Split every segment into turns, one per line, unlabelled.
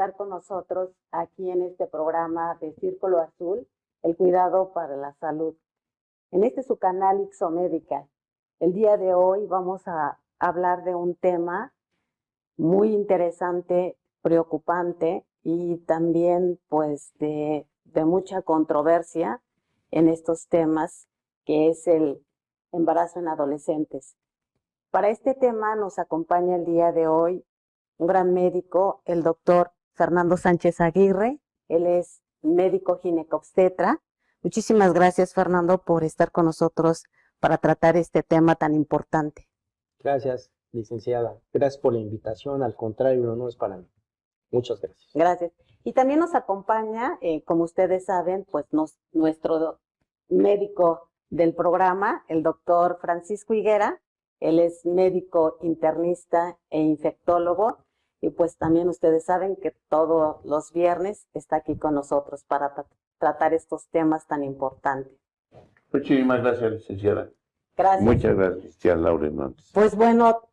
estar con nosotros aquí en este programa de Círculo Azul, el cuidado para la salud. En este su canal Ixomédica. El día de hoy vamos a hablar de un tema muy interesante, preocupante y también pues de mucha controversia en estos temas, que es el embarazo en adolescentes. Para este tema nos acompaña el día de hoy un gran médico, el doctor Fernando Sánchez Aguirre. Él es médico ginecobstetra. Muchísimas gracias, Fernando, por estar con nosotros para tratar este tema tan importante.
Gracias, licenciada. Gracias por la invitación. Al contrario, no es para mí. Muchas gracias.
Gracias. Y también nos acompaña, como ustedes saben, pues nuestro médico del programa, el doctor Francisco Higuera. Él es médico internista e infectólogo. Y pues también ustedes saben que todos los viernes está aquí con nosotros para tratar estos temas tan importantes.
Muchísimas gracias, licenciada.
Gracias.
Muchas gracias, licenciada Laura Hernández.
Pues bueno,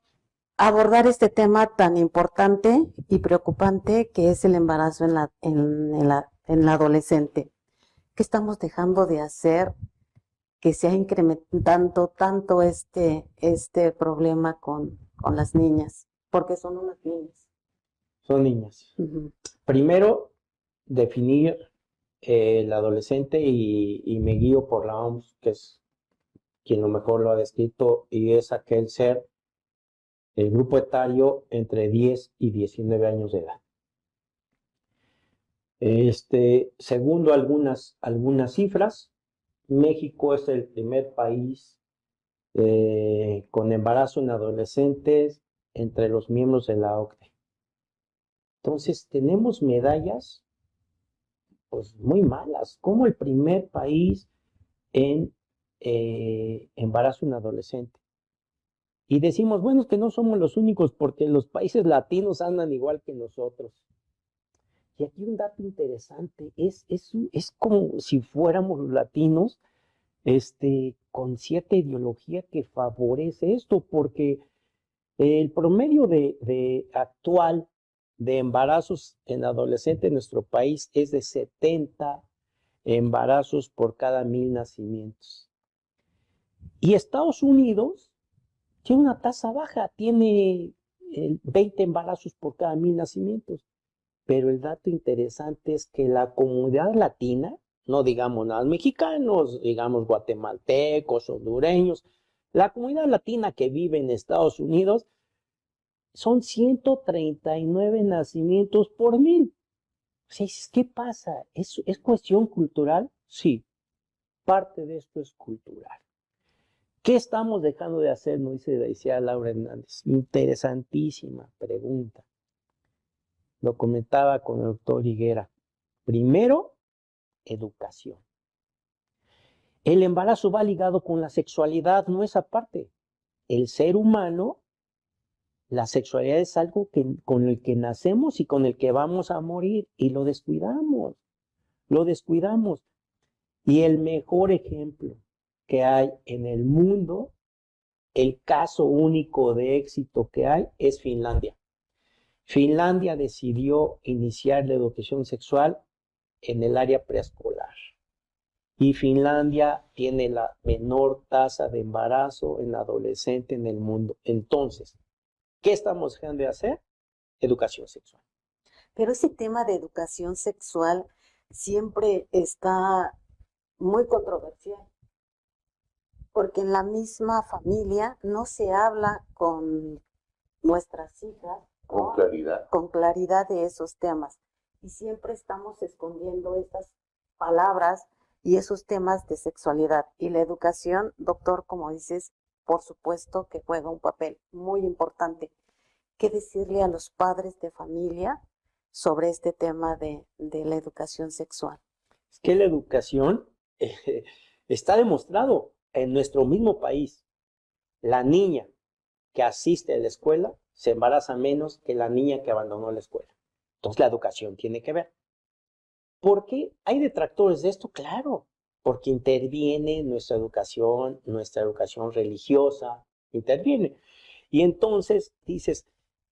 abordar este tema tan importante y preocupante que es el embarazo en la adolescente. ¿Qué estamos dejando de hacer que se ha incrementado tanto este problema con las niñas? Porque son unas niñas.
Son niñas. Primero, definir el adolescente y me guío por la OMS, que es quien lo mejor lo ha descrito, y es aquel ser, el grupo etario entre 10 y 19 años de edad. Segundo, algunas cifras. México es el primer país con embarazo en adolescentes entre los miembros de la OCDE. Entonces, tenemos medallas pues muy malas, como el primer país en embarazo en adolescente. Y decimos, bueno, es que no somos los únicos porque los países latinos andan igual que nosotros. Y aquí un dato interesante, es como si fuéramos los latinos con cierta ideología que favorece esto, porque el promedio actual de embarazos en adolescentes en nuestro país es de 70 embarazos por cada 1000 nacimientos. Y Estados Unidos tiene una tasa baja, tiene 20 embarazos por cada 1000 nacimientos. Pero el dato interesante es que la comunidad latina, no digamos nada mexicanos, digamos guatemaltecos, hondureños, la comunidad latina que vive en Estados Unidos son 139 nacimientos por 1000. O sea, ¿qué pasa? ¿Es cuestión cultural? Sí, parte de esto es cultural. ¿Qué estamos dejando de hacer? Nos decía Laura Hernández. Interesantísima pregunta. Lo comentaba con el doctor Higuera. Primero, educación. El embarazo va ligado con la sexualidad, no es aparte. El ser humano, la sexualidad es algo con el que nacemos y con el que vamos a morir, y lo descuidamos. Y el mejor ejemplo que hay en el mundo, el caso único de éxito que hay, es Finlandia. Finlandia decidió iniciar la educación sexual en el área preescolar. Y Finlandia tiene la menor tasa de embarazo en adolescente en el mundo. Entonces, ¿qué estamos dejando de hacer? Educación sexual.
Pero ese tema de educación sexual siempre está muy controversial, porque en la misma familia no se habla con nuestras hijas con claridad de esos temas, y siempre estamos escondiendo esas palabras y esos temas de sexualidad. Y la educación, doctor, como dices, por supuesto que juega un papel muy importante. ¿Qué decirle a los padres de familia sobre este tema de la educación sexual?
Es que la educación está demostrado en nuestro mismo país. La niña que asiste a la escuela se embaraza menos que la niña que abandonó la escuela. Entonces la educación tiene que ver. ¿Por qué hay detractores de esto? Claro, porque interviene nuestra educación religiosa, interviene. Y entonces dices,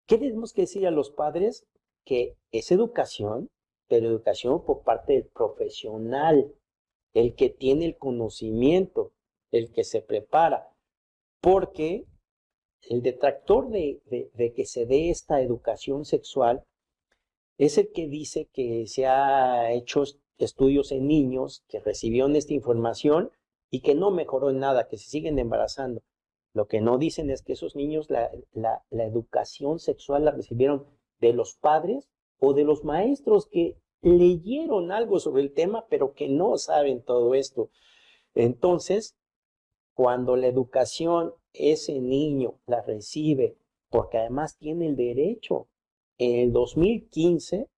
¿qué tenemos que decir a los padres? que es educación, pero educación por parte del profesional, el que tiene el conocimiento, el que se prepara, porque el detractor de que se dé esta educación sexual es el que dice que se ha hecho estudios en niños que recibieron esta información y que no mejoró en nada, que se siguen embarazando. Lo que no dicen es que esos niños la educación sexual la recibieron de los padres o de los maestros que leyeron algo sobre el tema, pero que no saben todo esto. Entonces, cuando la educación ese niño la recibe, porque además tiene el derecho, en el 2015,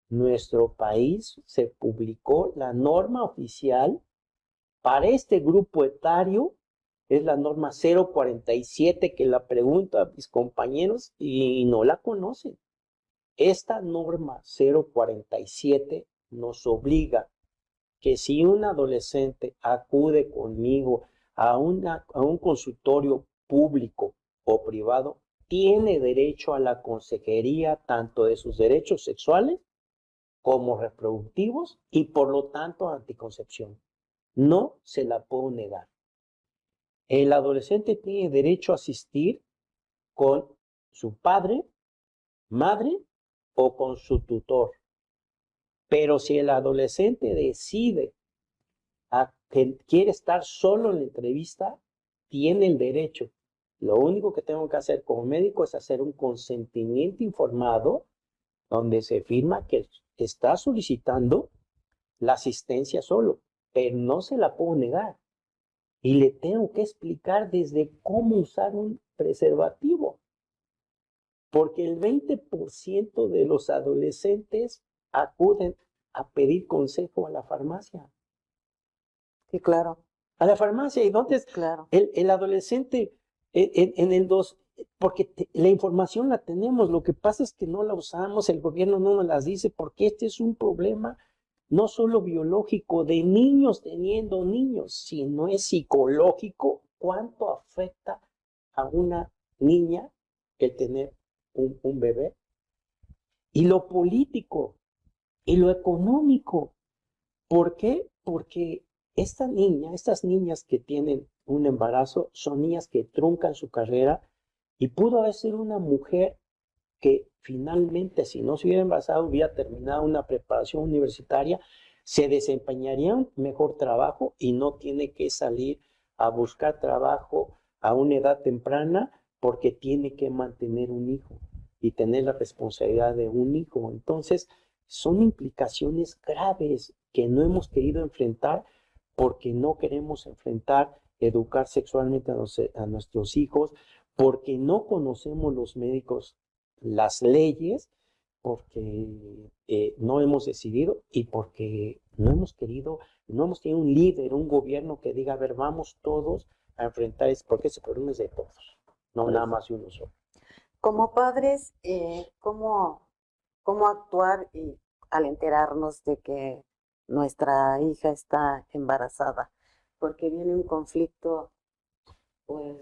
nuestro país se publicó la norma oficial para este grupo etario, es la norma 047, que la pregunto a mis compañeros y no la conocen. Esta norma 047 nos obliga que si un adolescente acude conmigo a un consultorio público o privado, tiene derecho a la consejería tanto de sus derechos sexuales como reproductivos y por lo tanto anticoncepción. No se la puedo negar. El adolescente tiene derecho a asistir con su padre, madre o con su tutor. Pero si el adolescente decide que quiere estar solo en la entrevista, tiene el derecho. Lo único que tengo que hacer como médico es hacer un consentimiento informado donde se firma que está solicitando la asistencia solo, pero no se la puedo negar. Y le tengo que explicar desde cómo usar un preservativo. Porque el 20% de los adolescentes acuden a pedir consejo a la farmacia.
Sí, claro,
A la farmacia. Y entonces
claro.
el adolescente en el 2, porque la información la tenemos, lo que pasa es que no la usamos, el gobierno no nos las dice, porque este es un problema no solo biológico de niños teniendo niños, sino es psicológico. ¿Cuánto afecta a una niña el tener un bebé? Y lo político y lo económico. ¿Por qué? Porque estas niñas que tienen un embarazo son niñas que truncan su carrera y pudo haber sido una mujer que finalmente, si no se hubiera embarazado, hubiera terminado una preparación universitaria, se desempeñaría un mejor trabajo y no tiene que salir a buscar trabajo a una edad temprana porque tiene que mantener un hijo y tener la responsabilidad de un hijo. Entonces, son implicaciones graves que no hemos querido enfrentar porque no queremos enfrentar educar sexualmente a nuestros hijos, porque no conocemos los médicos las leyes, porque no hemos decidido y porque no hemos querido, no hemos tenido un líder, un gobierno que diga, a ver, vamos todos a enfrentar esto, porque ese problema es de todos, no nada más de uno solo.
Como padres, ¿cómo actuar al enterarnos de que nuestra hija está embarazada? Porque viene un conflicto, pues,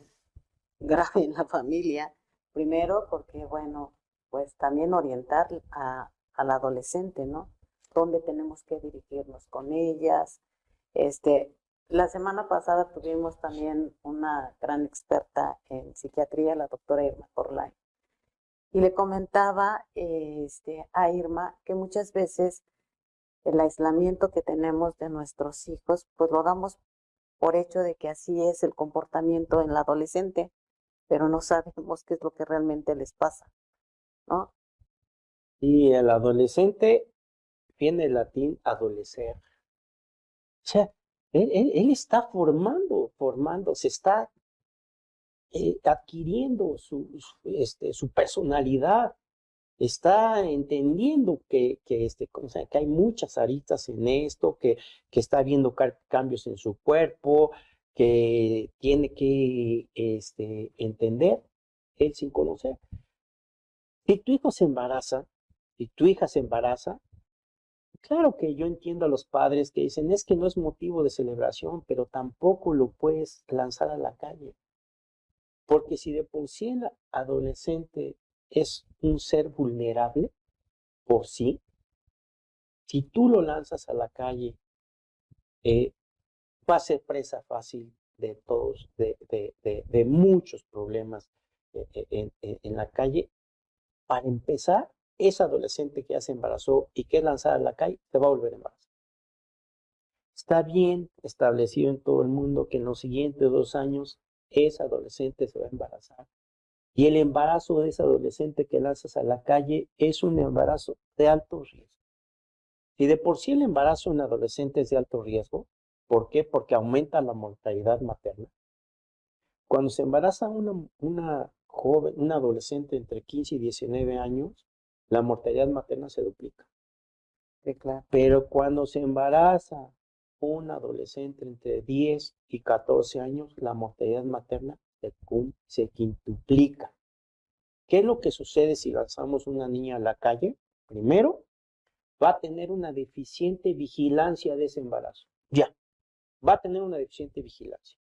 grave en la familia. Primero, porque, bueno, pues también orientar al adolescente, ¿no? ¿Dónde tenemos que dirigirnos con ellas? Este, la semana pasada tuvimos también una gran experta en psiquiatría, la doctora Irma Corlay, y le comentaba a Irma que muchas veces el aislamiento que tenemos de nuestros hijos, pues lo damos por hecho de que así es el comportamiento en la adolescente, pero no sabemos qué es lo que realmente les pasa, ¿no?
Y el adolescente viene del latín adolecer. O sea, él está formando, se está adquiriendo su personalidad, está entendiendo o sea, que hay muchas aristas en esto, que está viendo cambios en su cuerpo, que tiene que entender él sin conocer. Si tu hijo se embaraza, si tu hija se embaraza, claro que yo entiendo a los padres que dicen, es que no es motivo de celebración, pero tampoco lo puedes lanzar a la calle. Porque si de por sí el adolescente es un ser vulnerable por sí. Si tú lo lanzas a la calle, va a ser presa fácil de todos, de muchos problemas en la calle. Para empezar, esa adolescente que ya se embarazó y que es lanzada a la calle, se va a volver a embarazar. Está bien establecido en todo el mundo que en los siguientes 2 años esa adolescente se va a embarazar. Y el embarazo de esa adolescente que lanzas a la calle es un embarazo de alto riesgo. Si de por sí el embarazo en adolescentes es de alto riesgo, ¿por qué? Porque aumenta la mortalidad materna. Cuando se embaraza una joven, una adolescente entre 15 y 19 años, la mortalidad materna se duplica.
Sí, claro.
Pero cuando se embaraza un adolescente entre 10 y 14 años, la mortalidad materna se quintuplica. ¿Qué es lo que sucede si lanzamos una niña a la calle? Primero, va a tener una deficiente vigilancia de ese embarazo. Ya, va a tener una deficiente vigilancia.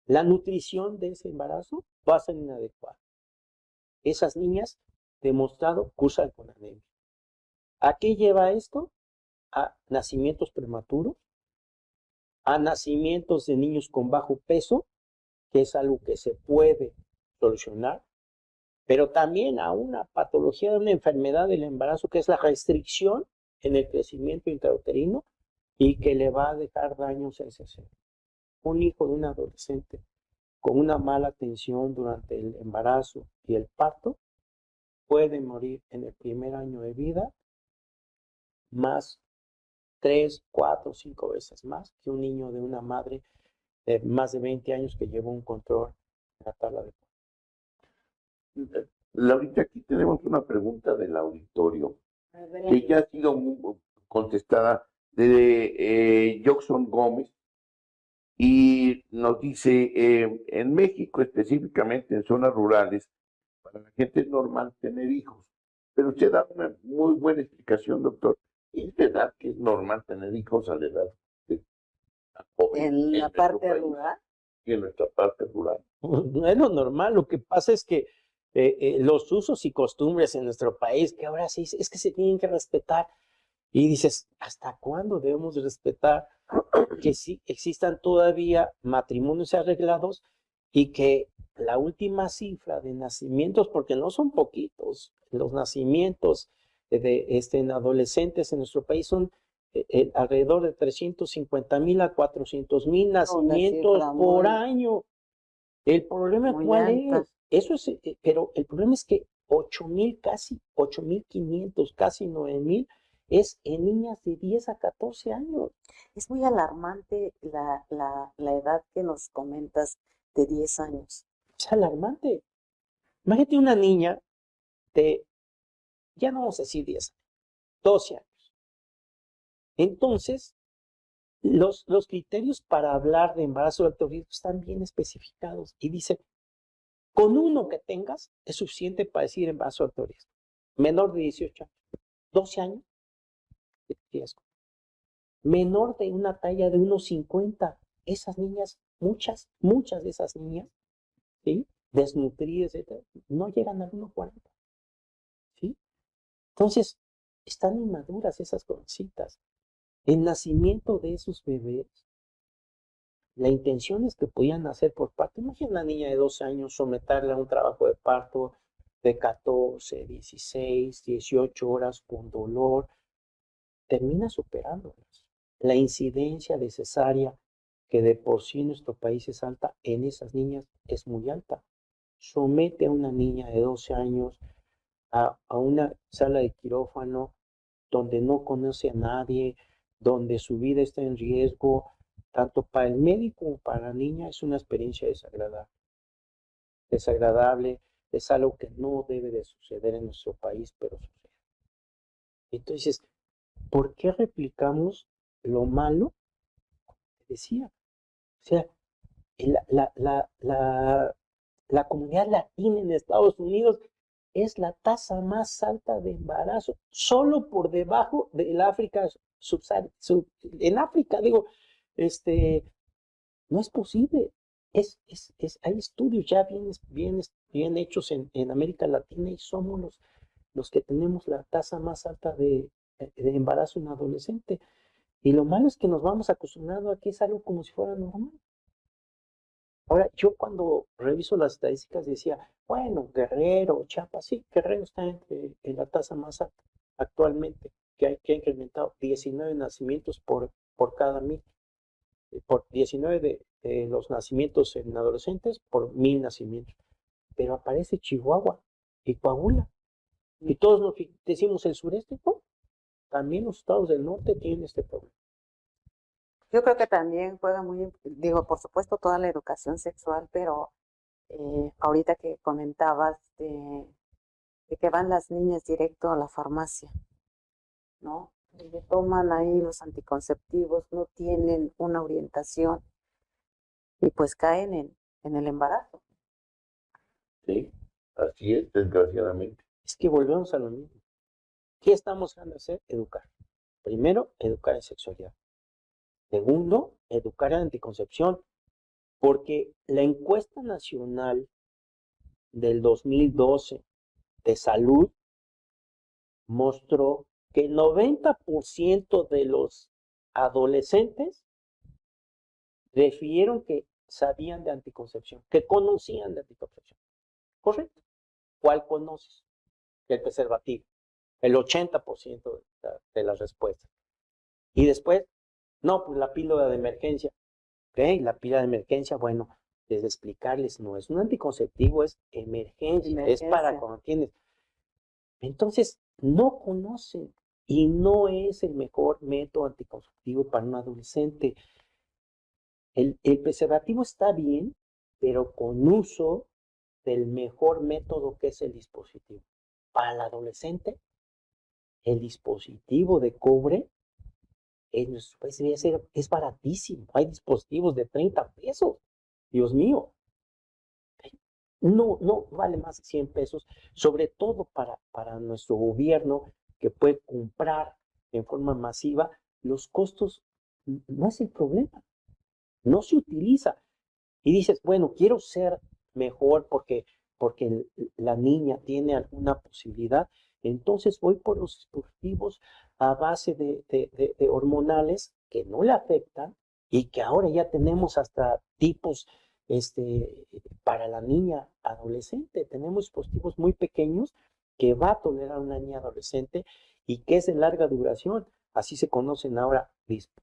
La nutrición de ese embarazo va a ser inadecuada. Esas niñas, demostrado, cursan con anemia. ¿A qué lleva esto? A nacimientos prematuros, a nacimientos de niños con bajo peso, que es algo que se puede solucionar, pero también a una patología de una enfermedad del embarazo, que es la restricción en el crecimiento intrauterino y que le va a dejar daños en ese ser. Un hijo de un adolescente con una mala atención durante el embarazo y el parto puede morir en el primer año de vida más 3, 4, 5 veces más que un niño de una madre de más de 20 años que lleva un control en la tabla de...
Laurita, aquí tenemos una pregunta del auditorio que ya ha sido contestada de Jackson Gómez y nos dice, en México específicamente en zonas rurales, para la gente es normal tener hijos, pero usted da una muy buena explicación, doctor. ¿Es verdad que es normal tener hijos a la edad de joven
En la parte rural.
y en nuestra parte rural?
No es lo normal, lo que pasa es que los usos y costumbres en nuestro país, que ahora sí es que se tienen que respetar, y dices, ¿hasta cuándo debemos de respetar que sí existan todavía matrimonios arreglados y que la última cifra de nacimientos, porque no son poquitos, los nacimientos en adolescentes en nuestro país son alrededor de 350,000 a 400,000 nacimientos por año? ¿El problema cuál es? Eso es, pero el problema es que 8,000, casi 8,500, casi 9,000 es en niñas de 10 a 14 años.
Es muy alarmante la edad que nos comentas de 10 años.
Es alarmante. Imagínate una niña de, ya no vamos a decir 10 años, 12 años. Entonces, los criterios para hablar de embarazo de alto riesgo están bien especificados y dice, con uno que tengas es suficiente para decir embarazo de alto riesgo. Menor de 18 años, 12 años de riesgo. Menor de una talla de 1,50. Esas niñas, muchas de esas niñas, ¿sí? Desnutridas, etc., no llegan al 1,40. ¿Sí? Entonces, están inmaduras esas jovencitas. El nacimiento de esos bebés, la intención es que podían nacer por parto. Imagina una niña de 12 años someterla a un trabajo de parto de 14, 16, 18 horas con dolor. Termina superándolas. La incidencia de cesárea, que de por sí en nuestro país es alta, en esas niñas es muy alta. Somete a una niña de 12 años a una sala de quirófano donde no conoce a nadie, donde su vida está en riesgo, tanto para el médico como para la niña. Es una experiencia desagradable. Desagradable, es algo que no debe de suceder en nuestro país, pero sucede. Entonces, ¿por qué replicamos lo malo? Te decía, o sea, la comunidad latina en Estados Unidos es la tasa más alta de embarazo, solo por debajo del África subsahariana. En África, digo, no es posible. hay estudios ya bien hechos en América Latina y somos los que tenemos la tasa más alta de embarazo en adolescente. Y lo malo es que nos vamos acostumbrando a que es algo como si fuera normal. Ahora, yo cuando reviso las estadísticas decía, bueno, Guerrero, Chiapas, sí, Guerrero está en la tasa más alta actualmente, que ha incrementado 19 nacimientos por cada 1000, por 19 de los nacimientos en adolescentes por 1000 nacimientos. Pero aparece Chihuahua y Coahuila. Y todos nos decimos el sureste, ¿no? También los estados del norte tienen este problema.
Yo creo que también juega muy, digo, por supuesto, toda la educación sexual, pero ahorita que comentabas de que van las niñas directo a la farmacia, ¿no? Y toman ahí los anticonceptivos, no tienen una orientación y pues caen en el embarazo.
Sí, así es, desgraciadamente.
Es que volvemos a lo mismo. ¿Qué estamos tratando de hacer? Educar. Primero, educar en sexualidad. Segundo, educar en anticoncepción. Porque la encuesta nacional del 2012 de salud mostró que el 90% de los adolescentes refirieron que sabían de anticoncepción, que conocían de anticoncepción. Correcto. ¿Cuál conoces? El preservativo. El 80% de las respuestas. Y después, no, pues la píldora de emergencia. Ok, la píldora de emergencia, bueno, desde explicarles, no es un anticonceptivo, es emergencia. Es para cuando tienes. Entonces, no conocen y no es el mejor método anticonceptivo para un adolescente. El preservativo está bien, pero con uso del mejor método que es el dispositivo. Para el adolescente, el dispositivo de cobre es baratísimo. Hay dispositivos de 30 pesos. Dios mío. No vale más de 100 pesos, sobre todo para nuestro gobierno que puede comprar en forma masiva. Los costos no es el problema, no se utiliza. Y dices, bueno, quiero ser mejor porque la niña tiene alguna posibilidad, entonces voy por los dispositivos a base de hormonales que no le afectan y que ahora ya tenemos hasta tipos para la niña adolescente. Tenemos dispositivos muy pequeños que va a tolerar una niña adolescente y que es de larga duración. Así se conocen ahora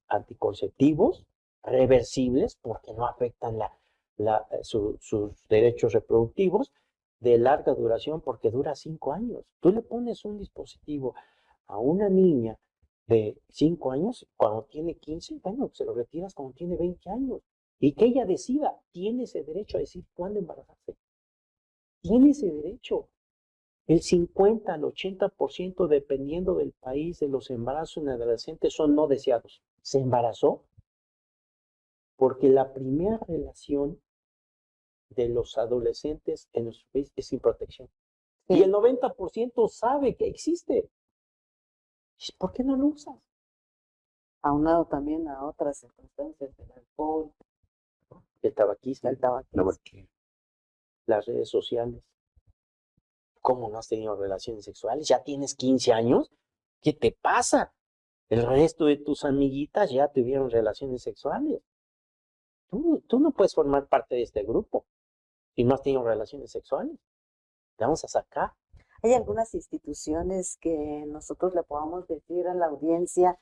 anticonceptivos reversibles porque no afectan sus derechos reproductivos, de larga duración porque dura 5 años. Tú le pones un dispositivo a una niña de 5 años, cuando tiene 15, bueno, se lo retiras cuando tiene 20 años. Y que ella decida, tiene ese derecho a decir cuándo embarazarse. Tiene ese derecho. El 50 al 80%, dependiendo del país, de los embarazos en adolescentes son no deseados. Se embarazó porque la primera relación de los adolescentes en nuestro país es sin protección. Sí. Y el 90% sabe que existe. ¿Por qué no lo usas?
Aunado también a otras circunstancias, del alcohol,
el tabaquismo, las redes sociales. ¿Cómo no has tenido relaciones sexuales? ¿Ya tienes 15 años? ¿Qué te pasa? El resto de tus amiguitas ya tuvieron relaciones sexuales. Tú no puedes formar parte de este grupo si no has tenido relaciones sexuales. Te vamos a sacar.
¿Hay algunas instituciones que nosotros le podamos decir a la audiencia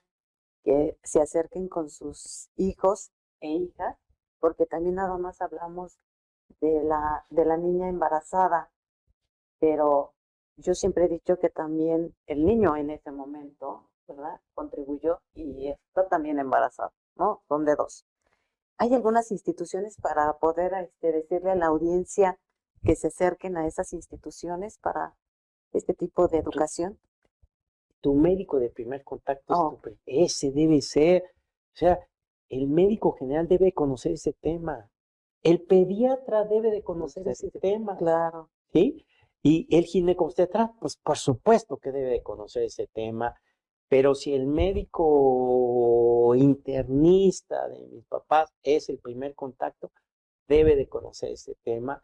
que se acerquen con sus hijos e hijas? Porque también nada más hablamos de la niña embarazada, pero yo siempre he dicho que también el niño en ese momento, ¿verdad?, contribuyó y está también embarazado, ¿no? Son de dos. ¿Hay algunas instituciones para poder decirle a la audiencia que se acerquen a esas instituciones para este tipo de educación?
Tu médico de primer contacto ese debe ser, o sea, el médico general debe conocer ese tema, el pediatra debe de conocer ese tema,
claro,
¿sí? Y el ginecobstetra, pues por supuesto que debe de conocer ese tema, pero si el médico internista de mis papás es el primer contacto, debe de conocer este tema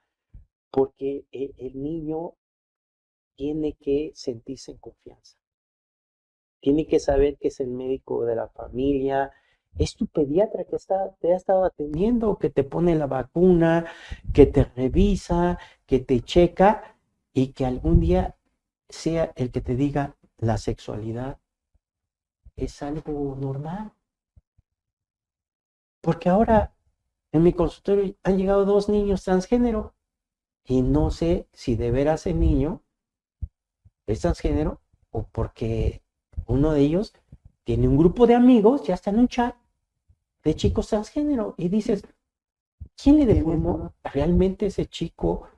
porque el niño tiene que sentirse en confianza. Tiene que saber que es el médico de la familia, es tu pediatra que te ha estado atendiendo, que te pone la vacuna, que te revisa, que te checa y que algún día sea el que te diga la sexualidad es algo normal. Porque ahora en mi consultorio han llegado 2 niños transgénero y no sé si de veras el niño es transgénero o porque uno de ellos tiene un grupo de amigos, ya está en un chat de chicos transgénero y dices, ¿quién le deformó? ¿Realmente ese chico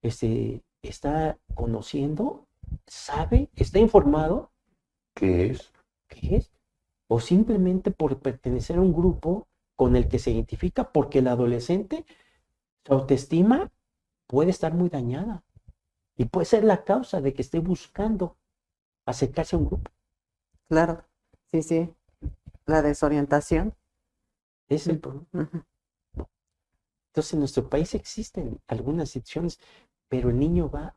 está conociendo? ¿Sabe? ¿Está informado?
¿Qué es?
¿Qué es? O simplemente por pertenecer a un grupo con el que se identifica, porque el adolescente, su autoestima puede estar muy dañada y puede ser la causa de que esté buscando acercarse a un grupo.
Claro, sí, sí, la desorientación.
Ese es el problema.
Ujú.
Entonces, en nuestro país existen algunas excepciones, pero el niño va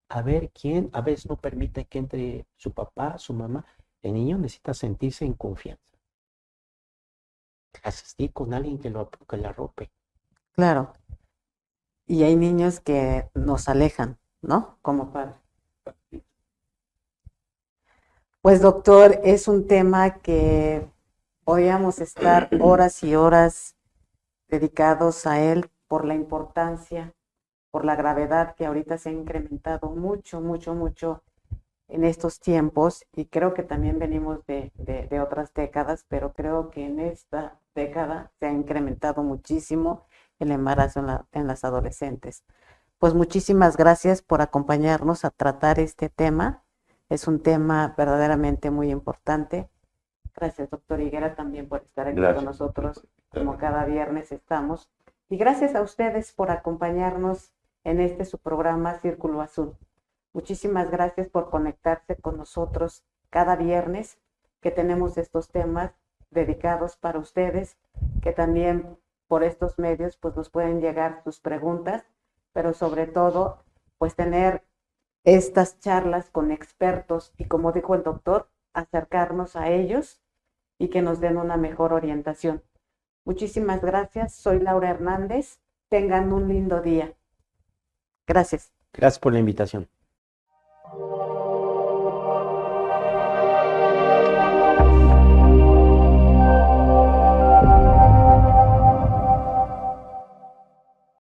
a ver quién, a veces no permite que entre su papá, su mamá. El niño necesita sentirse en confianza. Asistir con alguien que la arrope.
Claro. Y hay niños que nos alejan, ¿no? Como padres. Pues doctor, es un tema que podríamos estar horas y horas dedicados a él por la importancia, por la gravedad que ahorita se ha incrementado mucho, mucho, mucho en estos tiempos y creo que también venimos de otras décadas, pero creo que en esta década se ha incrementado muchísimo el embarazo en las adolescentes. Pues muchísimas gracias por acompañarnos a tratar este tema. Es un tema verdaderamente muy importante. Gracias, doctor Higuera, también por estar aquí con nosotros, como cada viernes estamos. Y gracias a ustedes por acompañarnos en su programa Círculo Azul. Muchísimas gracias por conectarse con nosotros cada viernes que tenemos estos temas dedicados para ustedes, que también por estos medios pues nos pueden llegar sus preguntas, pero sobre todo pues tener estas charlas con expertos y como dijo el doctor, acercarnos a ellos y que nos den una mejor orientación. Muchísimas gracias, soy Laura Hernández, tengan un lindo día. Gracias.
Gracias por la invitación.